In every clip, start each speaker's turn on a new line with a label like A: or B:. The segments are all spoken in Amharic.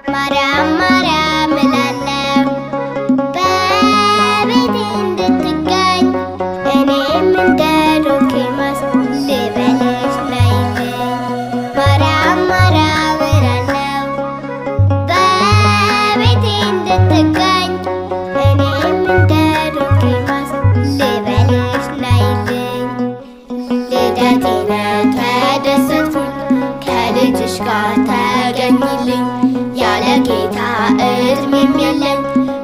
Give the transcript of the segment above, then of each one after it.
A: ማርያም ማርያም እላለሁ በቤቴ እንድትገኝ እኔም እንደ ዶኪማስ ልበልሽ ነይልኝ። ማርያም ማርያም እላለሁ በቤቴ እንድትገኝ እኔም እንደ ዶኪማስ ልበልሽ ነይልኝ። ልደቴ ነው ተደሰትኩኝ ከልጅሽ ጋር ተገኝልኝ ያለ ጌታ እድሜም የለኝ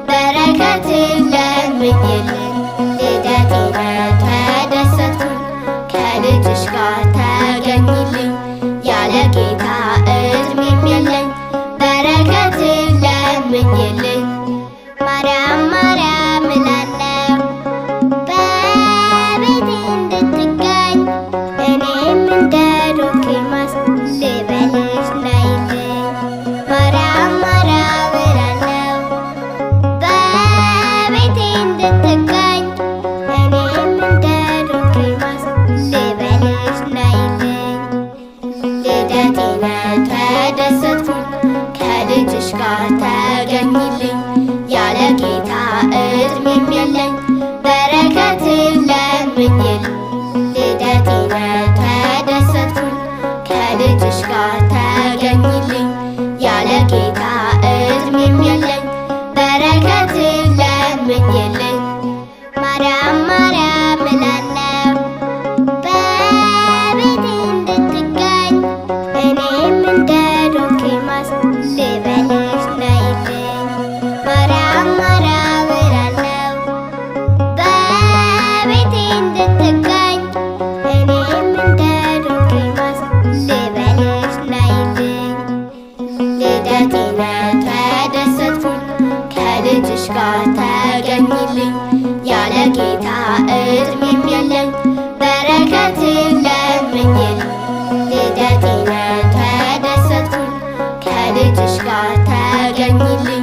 A: በረከትን ለምኝልኝ። ልደቴ ነው ተደሰትኩኝ ከልጅሽ ጋር ተገኝልኝ ያለ ጌታ እድሜም የለኝ በረከትን ለምኝልኝ። ማርያም ማርያም እላለሁ በቤቴ እንድትገኝ እኔም እንደ ዶኪማስ ልበልሽ ነይልኝ። ማርያም ማርያም እላለሁ በቤቴ እንድትገኝ እኔም እንደ ዶኪማስ ልበልሽ ነይልኝ። ልደቴ ነው ተደሰትኩኝ ከልጅሽ ጋር ተገኝልኝ ያለ ጌታ እድሜም የለኝ በረከትን ለምኝልኝ። ልደቴ ነው ተደሰትኩኝ ከልጅሽ ጋር ተገኝልኝ ያለ ጌታ እድሜም የለኝ በረከትን ለምኝልኝ። ማርያም ማርያም እላለሁ በቤቴ እንድትገኝ እኔም እንደ ዶኪማስ ልበልሽ ነይልኝ። ማርያም ማርያም እላለሁ በቤቴ እንድትገኝ እኔም እንደ ዶኪማስ ልበልሽ ነይልኝ። ልደቴ ነው ተደሰትኩኝ ከልጅሽ ጋር ተገኝልኝ ያለ ጌታ እድሜም የለኝ በረከትን ለምኝልኝ። ልደቴ ነው ተደሰትኩኝ ከልጅሽ ጋር ተገኝልኝ